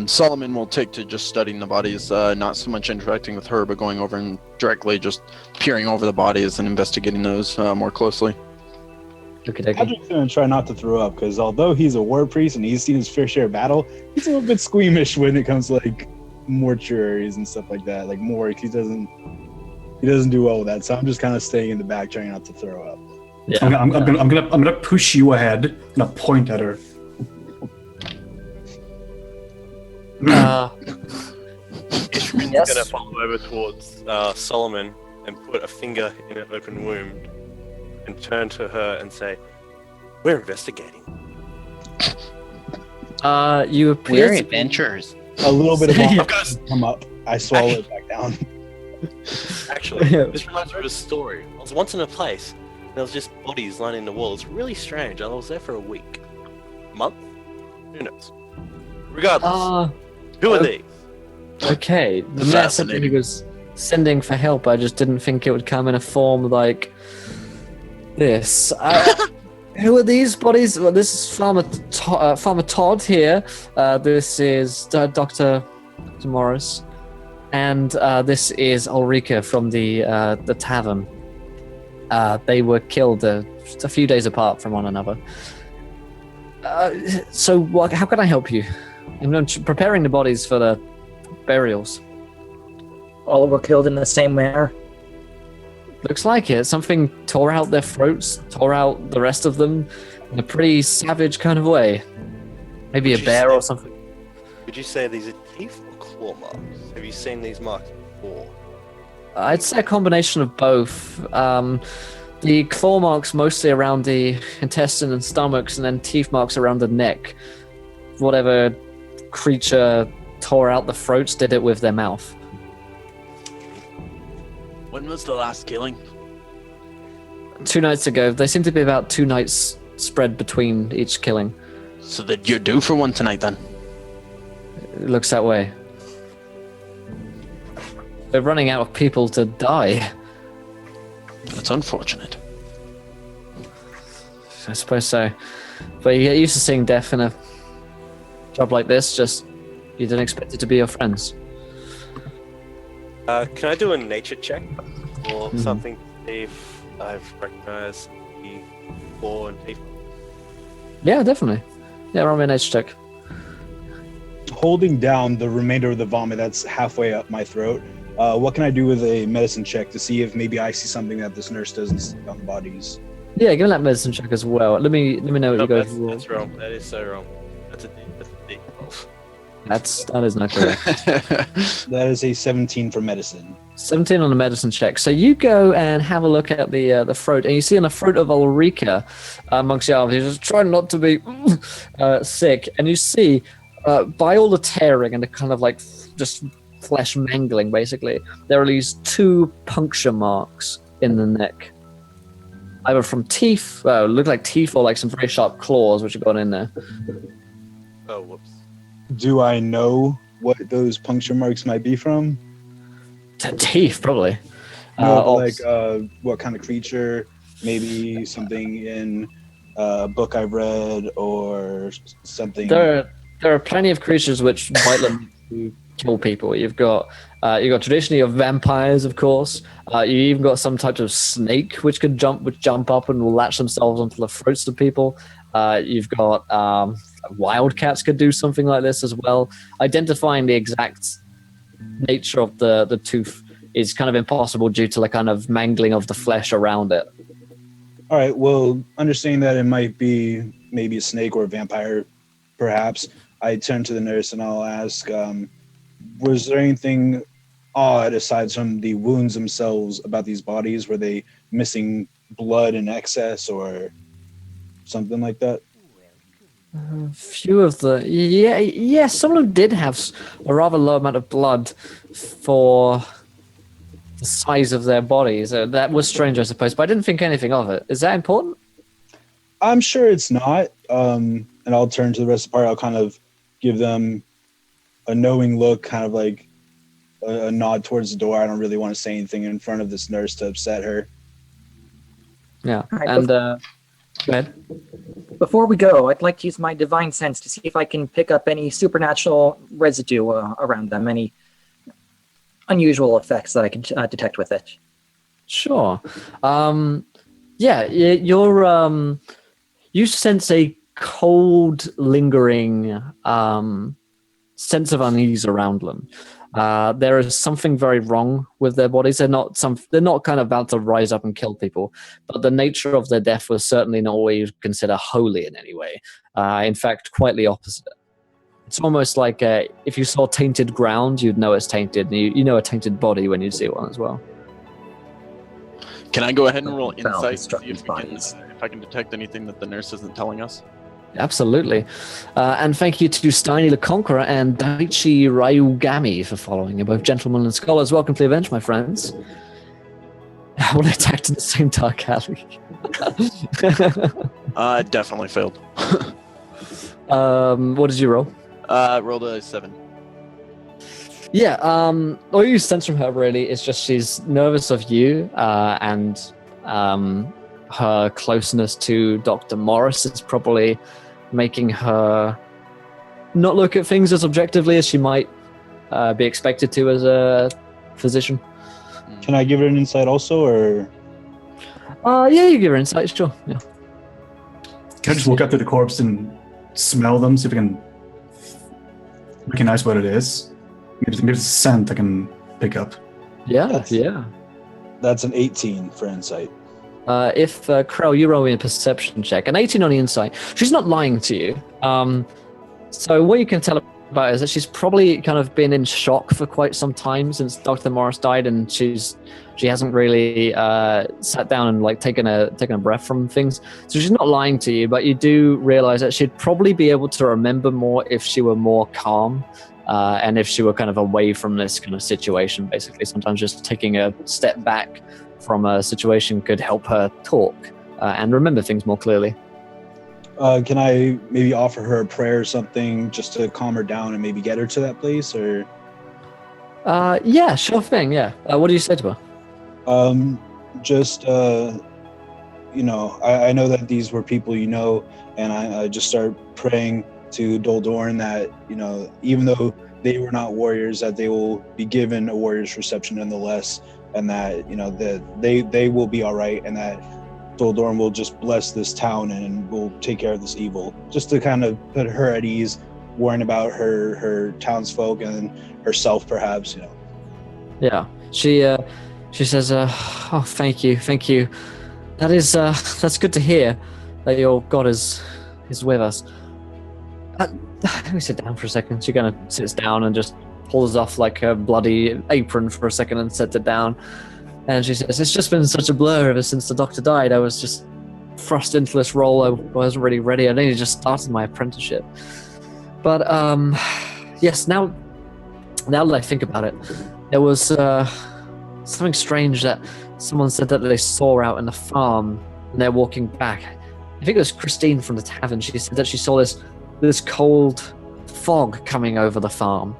Solomon will take to just studying the bodies, not so much interacting with her, but going over and directly just peering over the bodies and investigating those more closely. Okay. Patrick's going to try not to throw up, because although he's a war priest and he's seen his fair share of battle, he's a little bit squeamish when it comes to like mortuaries and stuff like that, like morgues. He doesn't do well with that, so I'm just kind of staying in the back trying not to throw up. Yeah. I'm gonna push you ahead. I'm gonna point at her. Ishman's Yes. gonna follow over towards Solomon and put a finger in an open wound and turn to her and say, "We're investigating." You appear We're to be- adventurers. A little bit of Yeah. vomit come up. I swallow it back down. Actually, Yeah. this reminds me of a story. I was once in a place, and there was just bodies lining the wall. It's really strange. I was there for a week, month, who knows? Regardless, who are these? Okay, the message he was sending for help, I just didn't think it would come in a form like this. Who are these bodies? Well, this is Farmer Todd here. This is Dr. Morris. And this is Ulrika from the tavern. They were killed just a few days apart from one another. So how can I help you? I'm preparing the bodies for the burials. All were killed in the same manner. Looks like it. Something tore out their throats, tore out the rest of them in a pretty savage kind of way. Maybe a bear or something. Would you say these are teeth or claw marks? Have you seen these marks before? I'd say a combination of both. The claw marks mostly around the intestine and stomachs, and then teeth marks around the neck. Whatever creature tore out the throats did it with their mouth. When was the last killing? 2 nights ago. They seem to be about 2 nights spread between each killing. So that you're due for one tonight then. It looks that way. They're running out of people to die. That's unfortunate. I suppose so. But you get used to seeing death in a job like this, just you didn't expect it to be your friends. Can I do a nature check or something to see if I've recognized the claw and teeth? Yeah, definitely. Yeah, roll me a nature check. Holding down the remainder of the vomit that's halfway up my throat, what can I do with a medicine check to see if maybe I see something that this nurse doesn't see on the bodies? Yeah, give me that medicine check as well. Let me know what you guys roll. That's wrong. That is so wrong. That's a D. That is not correct. That is a 17 for medicine. 17 on the medicine check. So you go and have a look at the throat, and you see on the throat of Ulrika, amongst the others, he's just trying not to be sick, and you see by all the tearing and the kind of like just flesh mangling, basically, there are these 2 puncture marks in the neck, either from teeth, look like teeth, or like some very sharp claws which have gone in there. Oh, whoops. Do I know what those puncture marks might be from? Teeth, probably. No, like what kind of creature? Maybe something in a book I've read or something. There are plenty of creatures which might let you kill people. You've got traditionally your vampires, of course. You even got some types of snake which jump up and will latch themselves onto the throats of people. You've got wildcats could do something like this as well. Identifying the exact nature of the tooth is kind of impossible due to the kind of mangling of the flesh around it. All right, well, understanding that it might be maybe a snake or a vampire, perhaps, I turn to the nurse and I'll ask, was there anything odd aside from the wounds themselves about these bodies? Were they missing blood in excess or something like that? A few of some of them did have a rather low amount of blood for the size of their bodies. That was strange, I suppose, but I didn't think anything of it. Is that important? I'm sure it's not. And I'll turn to the rest of the party. I'll kind of give them a knowing look, kind of like a nod towards the door. I don't really want to say anything in front of this nurse to upset her. Yeah, Right, and go ahead. Before we go, I'd like to use my divine sense to see if I can pick up any supernatural residue around them, any unusual effects that I can detect with it. Sure. You sense a cold, lingering sense of unease around them. There is something very wrong with their bodies. They're not kind of about to rise up and kill people, but the nature of their death was certainly not what you'd consider holy in any way. In fact, quite the opposite. It's almost like if you saw tainted ground, you'd know it's tainted. And you know a tainted body when you see one as well. Can I go ahead and roll Foul insight to see destructive if I can detect anything that the nurse isn't telling us? Absolutely. And thank you to Steiny the Conqueror and Daichi Ryugami for following. You're both gentlemen and scholars. Welcome to the event, my friends. Well, attacked in the same dark alley. Definitely failed. What did you roll? Rolled a 7. Yeah, all you sense from her really is just she's nervous of you, and her closeness to Dr. Morris is probably making her not look at things as objectively as she might be expected to as a physician. Can I give it an insight also, or? Yeah, you give her insight, sure. Yeah. Can I just walk up to the corpse and smell them, see if I can recognize what it is? Maybe it's a scent I can pick up. Yeah, yeah. That's an 18 for insight. If Krell, you roll me a perception check, an 18 on the insight. She's not lying to you. So what you can tell about is that she's probably kind of been in shock for quite some time since Dr. Morris died, and she hasn't really sat down and like taken a breath from things. So she's not lying to you, but you do realize that she'd probably be able to remember more if she were more calm. And if she were kind of away from this kind of situation, basically, sometimes just taking a step back from a situation could help her talk and remember things more clearly. Can I maybe offer her a prayer or something just to calm her down and maybe get her to that place, or? Yeah, sure thing. Yeah. What do you say to her? I know that these were people you know, and I just start praying to Doldorn that, even though they were not warriors, that they will be given a warrior's reception nonetheless, and that, that they will be all right, and that Doldorn will just bless this town and will take care of this evil, just to kind of put her at ease, worrying about her townsfolk and herself, perhaps. Yeah, she says, "Oh, thank you. That's good to hear that your God is with us." Let me sit down for a second. She kind of sits down and just pulls off like her bloody apron for a second and sets it down. And she says, "It's just been such a blur ever since the doctor died. I was just thrust into this role. I wasn't really ready. I'd only just started my apprenticeship. But yes, now that I think about it, there was something strange that someone said that they saw out in the farm and they're walking back. I think it was Christine from the tavern. She said that she saw this cold fog coming over the farm,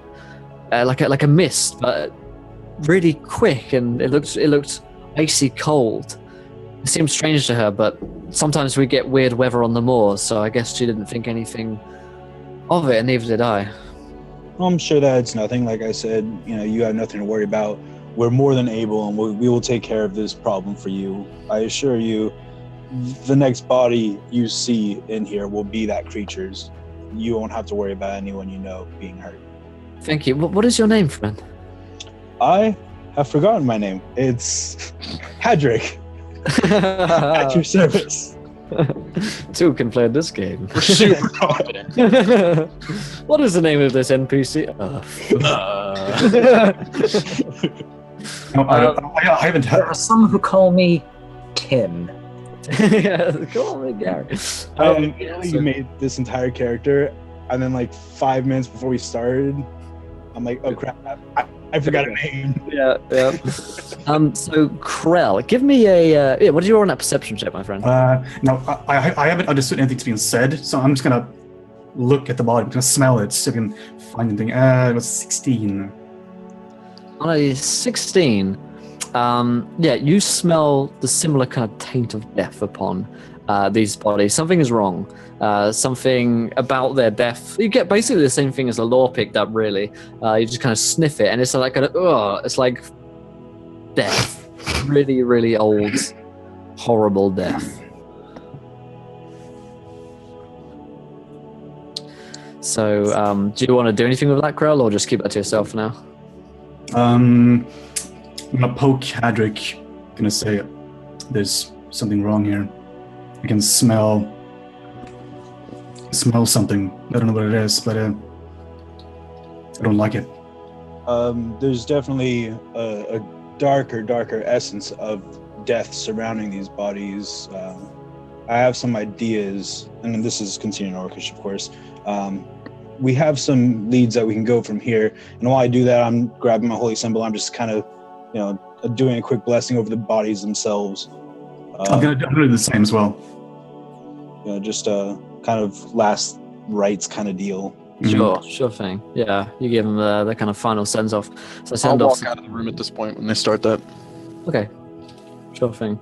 like a mist, but really quick, and it looked icy cold. It seemed strange to her, but sometimes we get weird weather on the moors, so I guess she didn't think anything of it, and neither did I." I'm sure that it's nothing. Like I said, you have nothing to worry about. We're more than able, and we will take care of this problem for you. I assure you, the next body you see in here will be that creature's. You won't have to worry about anyone being hurt. Thank you. What is your name, friend? I have forgotten my name. It's Hadrick. At your service. Two can play this game. We're super confident. What is the name of this NPC? I haven't There heard. are some who call me Tim. Yeah, call me Gary. You made this entire character, and then like 5 minutes before we started, I'm like, oh crap, I forgot a name. Yeah. So Krell, give me a. What did you roll on that perception check, my friend? No, I haven't understood anything that's being said, so I'm just gonna look at the body. I'm gonna smell it, see if I can find anything. It was 16. On a 16, you smell the similar kind of taint of death upon these bodies. Something is wrong. Something about their death. You get basically the same thing as the lore picked up, really. You just kind of sniff it, and it's like it's like death. Really, really old, horrible death. So, do you want to do anything with that, Krell, or just keep that to yourself now? I'm gonna poke Hadrick. Gonna say there's something wrong here. I can smell something. I don't know what it is, but I don't like it. There's definitely a darker essence of death surrounding these bodies. I have some ideas, and this is continuing Orcish, of course. We have some leads that we can go from here, and while I do that, I'm grabbing my holy symbol. I'm just kind of, doing a quick blessing over the bodies themselves. I'm gonna do the same as well. Just a kind of last rites kind of deal. Sure thing. Yeah, you give them the kind of final sends off. So I'll walk out of the room at this point when they start that. Okay, sure thing.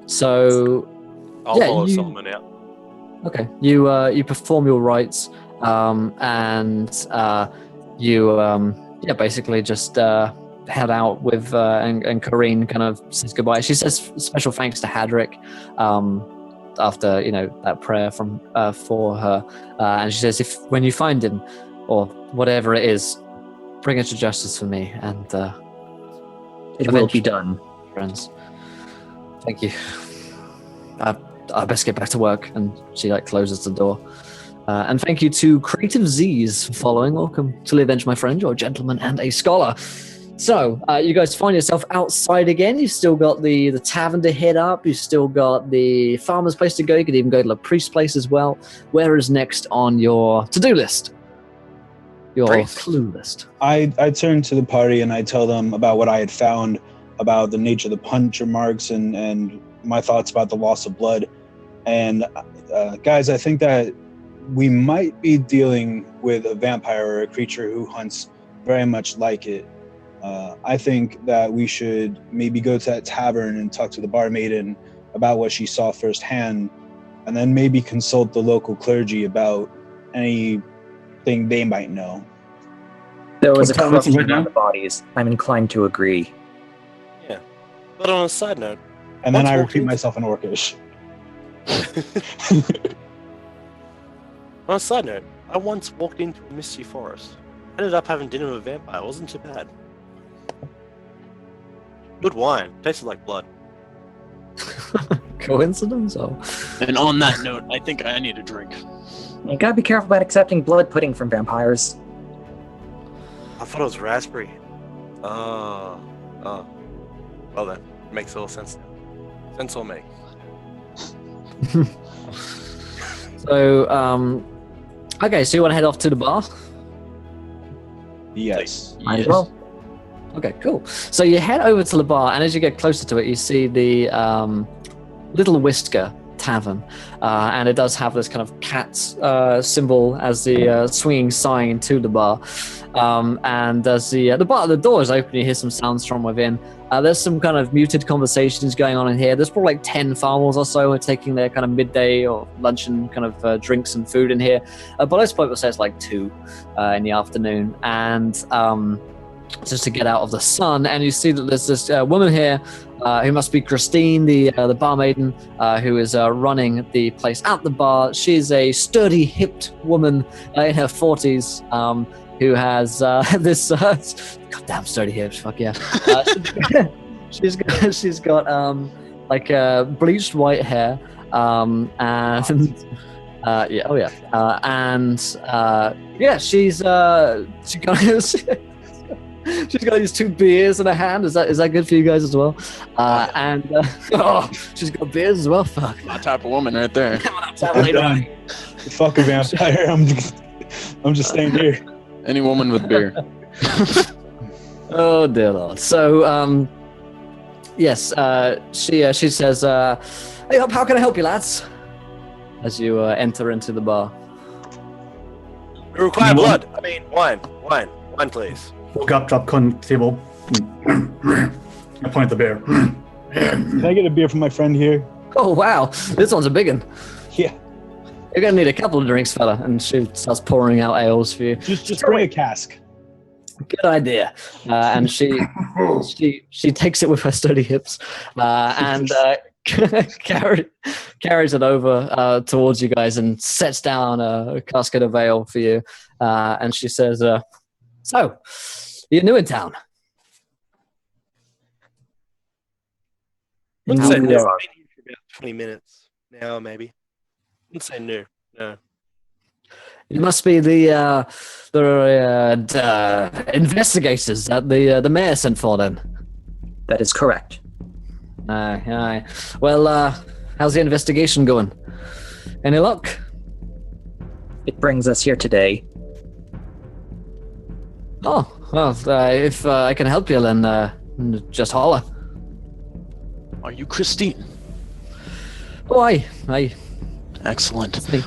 So I'll follow Solomon out. Okay, you perform your rites, and you basically just head out with and Corrine kind of says goodbye. She says special thanks to Hadrick after that prayer from for her, and she says when you find him or whatever it is, bring it to justice for me, and it will be done, friends. Thank you. I best get back to work, and she closes the door. And thank you to Creative Z's for following. Welcome to the Avenge, my friend. You're a gentleman and a scholar. So you guys find yourself outside again. You've still got the tavern to hit up. You've still got the farmer's place to go. You could even go to the priest's place as well. Where is next on your to-do list? Your clue list. I turn to the party and I tell them about what I had found about the nature of the puncture marks and my thoughts about the loss of blood. And guys, I think that we might be dealing with a vampire or a creature who hunts very much like it. I think that we should maybe go to that tavern and talk to the barmaiden about what she saw firsthand, and then maybe consult the local clergy about anything they might know. There was a What time is it corruption right now? on the bodies. I'm inclined to agree. Yeah. But on a side note, And then Once I walked repeat into- myself in Orcish. on a side note, I once walked into a misty forest. Ended up having dinner with a vampire. It wasn't too bad. Good wine. Tasted like blood. Coincidence? Or And on that note, I think I need a drink. You gotta be careful about accepting blood pudding from vampires. I thought it was raspberry. Oh. Well then, it makes a little sense now. Sense will make. So, okay, so you want to head off to the bar? Yes. Might as well. Okay, cool. So you head over to the bar, and as you get closer to it, you see the Little Whisker Tavern, and it does have this kind of cat symbol as the swinging sign to the bar. And as the door is open, you hear some sounds from within. There's some kind of muted conversations going on in here. There's probably 10 farmers or so who are taking their kind of midday or luncheon kind of drinks and food in here. But most people say it's 2 in the afternoon. And just to get out of the sun, and you see that there's this woman here who must be Christine, the barmaiden, who is running the place at the bar. She's a sturdy, hipped woman in her 40s who has this goddamn sturdy hips. Fuck yeah! She's got bleached white hair and she's got these 2 beers in her hand. Is that good for you guys as well? She's got beers as well. Fuck. My type of woman right there. I'm done. Fuck a vampire. I'm just staying here. Any woman with beer. Oh dear Lord. So yes, she says, "Hey, how can I help you, lads?" As you enter into the bar. We require blood. I mean, wine. Wine, please. Walk up, drop on the table. I point at the bear. Can I get a beer from my friend here? Oh wow, this one's a big one. Yeah. You're gonna need a couple of drinks, fella. And she starts pouring out ales for you. Just bring a cask. Good idea. And she takes it with her sturdy hips and carries it over towards you guys and sets down a casket of ale for you. And she says, "So, you're new in town." Wouldn't Now say we new. are. I've been here for about 20 minutes now, maybe. Wouldn't say new. No. It must be the investigators that the mayor sent for then. That is correct. Aye. Well, how's the investigation going? Any luck? It brings us here today. Oh, well, if I can help you, then just holler. Are you Christine? Oh, aye. Excellent. It's me.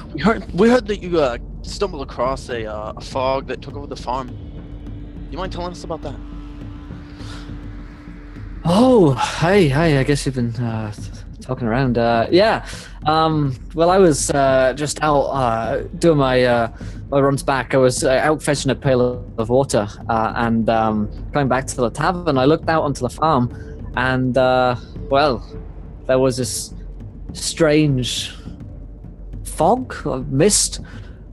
We heard that you stumbled across a fog that took over the farm. You mind telling us about that? Oh, hi. I guess you've been talking around. Yeah. Well, I was just out doing my runs back. I was out fetching a pail of water and going back to the tavern. I looked out onto the farm, and well, there was this strange fog or mist.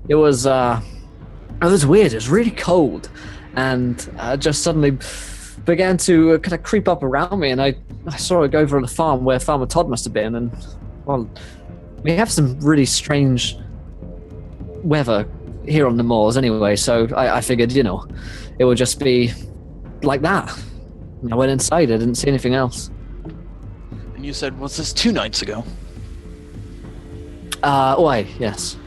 It was weird. It was really cold, and just suddenly began to kind of creep up around me, and I saw it go over on the farm where Farmer Todd must have been. And well, we have some really strange weather here on the moors anyway, so I figured, it would just be like that. And I went inside. I didn't see anything else. And you said, was this 2 nights ago? Why, yes.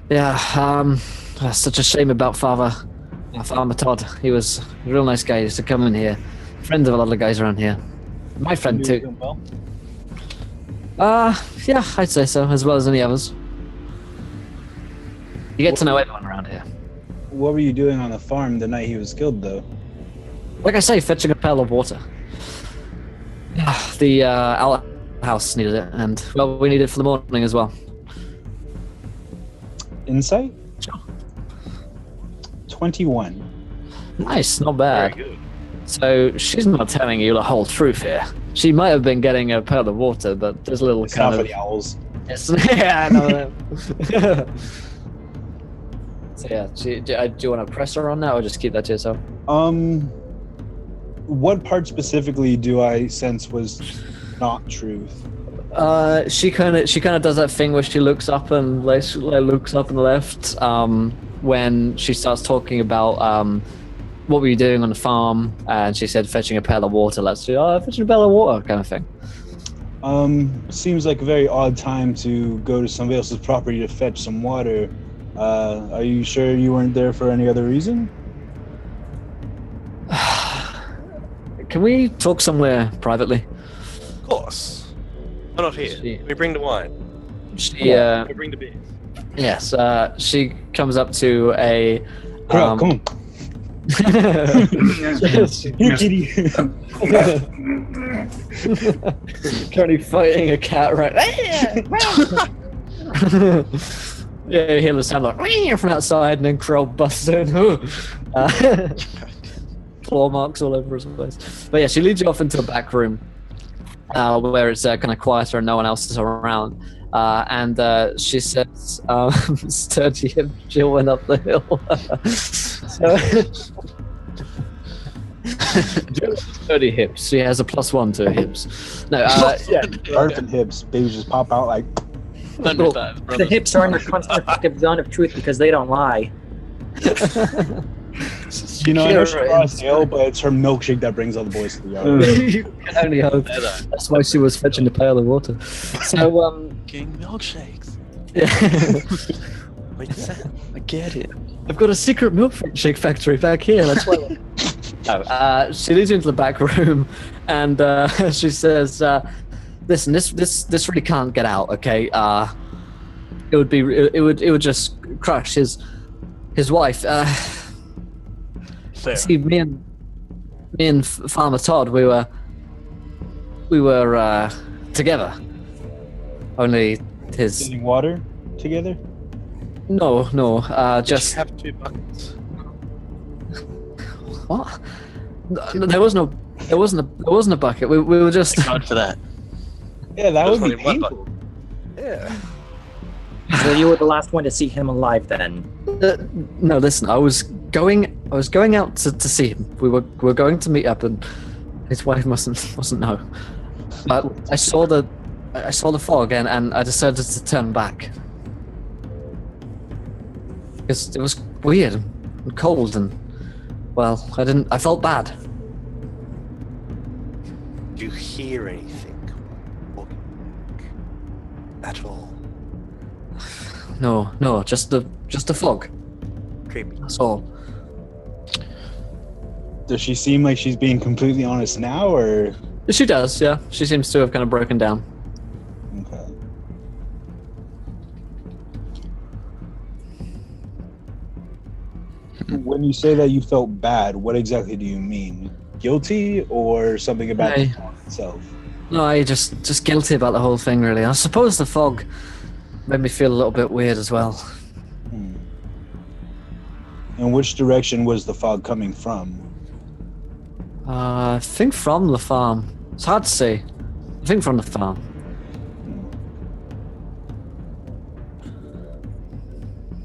Yeah, that's such a shame about Farmer Todd. He was a real nice guy. He used to come in here. Friend of a lot of guys around here. My friend too. Yeah, I'd say so, as well as any others. You get to know everyone around here. What were you doing on the farm the night he was killed, though? Like I say, fetching a pail of water. The outhouse needed it, and well, we need it for the morning as well. Insight? Sure. 21. Nice, not bad. Very good. So she's not telling you the whole truth here. She might have been getting a pail of water, but there's a little It's not kind for of... the owls. Yes, yeah, I know that. So yeah, do you want to press her on that, or just keep that to yourself? What part specifically do I sense was not truth? She kind of does that thing where she looks up and looks up and left when she starts talking about what were you doing on the farm, and she said fetching a pail of water. Let's do fetching a pail of water kind of thing. Seems like a very odd time to go to somebody else's property to fetch some water. Are you sure you weren't there for any other reason? Can we talk somewhere privately? Of course. Why not here? We bring the wine. She We bring the beers. yes, she comes up to a Come on. Here, kitty. currently fighting a cat right. Yeah, you hear the sound like from outside, and then Crow busts in. Claw marks all over his face. But yeah, she leads you off into a back room where it's kind of quieter and no one else is around. And she says, sturdy hip Jill went up the hill. Jill has sturdy hips. She has a +1 to her hips. No, yeah. Perfect hips. Babies just pop out like. The hips are in the constructive zone of truth because they don't lie. You know, I know she brought us ale, but it's her milkshake that brings all the boys to the yard. You can only hope. That's why she was fetching the pail of water. So, King milkshakes. yeah. Wait a second. I get it. I've got a secret milkshake factory back here. That's why. No, she leads you into the back room, and she says, "Listen, this really can't get out. Okay, it would just crush his wife. Fair. See, me and Farmer Todd, we were together. Only his Getting water together? no, just have 2 buckets. what? No, there was no There wasn't a bucket. We were just. God for that. Yeah, that There's would be only one painful. Yeah. So you were the last one to see him alive then. No, listen. I was going out to see him. We were going to meet up, and his wife mustn't know. But I saw the fog, and I decided to turn back. Because it was weird and cold, and well, I felt bad. Do you hear anything? At all? No, just the fog. Creepy. That's all. Does she seem like she's being completely honest now, or? She does, yeah. She seems to have kind of broken down. Okay. When you say that you felt bad, what exactly do you mean? Guilty or something about the song itself? No, I just guilty about the whole thing, really. I suppose the fog made me feel a little bit weird as well. And which direction was the fog coming from? I think from the farm. It's hard to say. I think from the farm.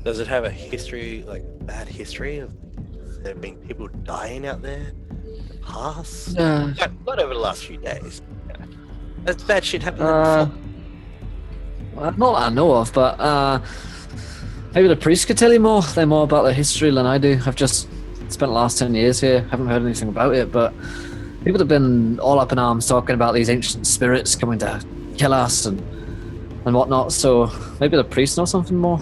Does it have a history, like bad history of there being people dying out there in the past? Not over the last few days. That's bad shit happening before. Well, not that I know of, but maybe the priest could tell you more. They're more about the history than I do. I've just spent the last 10 years here. Haven't heard anything about it, but people have been all up in arms talking about these ancient spirits coming to kill us and whatnot. So maybe the priest knows something more.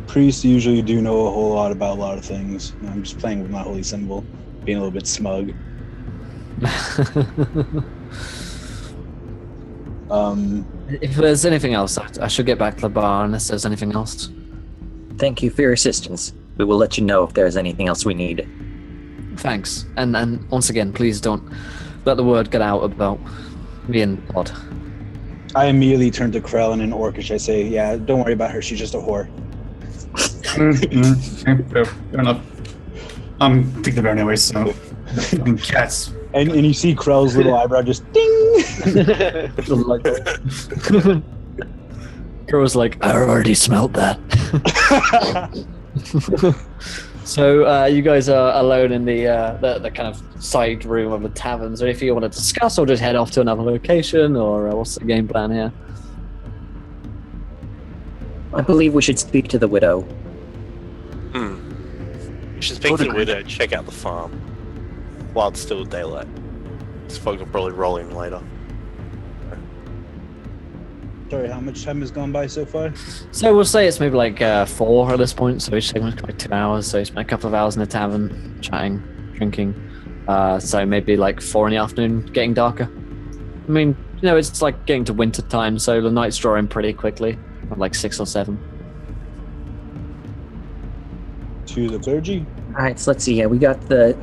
Priests usually do know a whole lot about a lot of things. I'm just playing with my holy symbol, being a little bit smug. If there's anything else, I should get back to the bar unless there's anything else. Thank you for your assistance. We will let you know if there's anything else we need. Thanks. And once again, please don't let the word get out about me and Pod. I immediately turn to Krell in Orcish. I say, yeah, don't worry about her. She's just a whore. Fair enough. I'm thinking about it anyway, so cats. And you see Krell's little eyebrow just ding. Girl was like, I already smelled that. So you guys are alone in the kind of side room of the tavern. So if you want to discuss or just head off to another location, or what's the game plan here? I believe we should speak to the widow. You should speak to the widow, check out the farm while it's still daylight. This fog will probably roll in later. Sorry, how much time has gone by so far? So we'll say it's maybe like 4 at this point. So each segment's like 2 hours. So you spent a couple of hours in the tavern, chatting, drinking. So maybe like 4 in the afternoon, getting darker. I mean, it's like getting to winter time, so the night's drawing pretty quickly, like 6 or 7. To the clergy? All right, so let's see. Yeah, we got the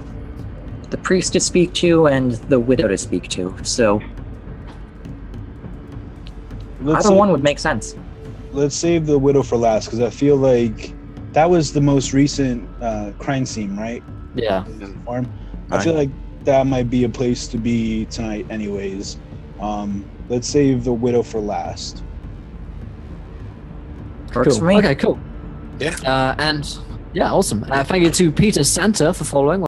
priest to speak to and the widow to speak to. So either one would make sense. Let's save the widow for last, because I feel like that was the most recent crime scene, right? Yeah. Farm. I feel like that might be a place to be tonight anyways. Let's save the widow for last. Works Cool. for me. Okay, cool. Yeah. And yeah, awesome. Thank you to Peter Santa for following.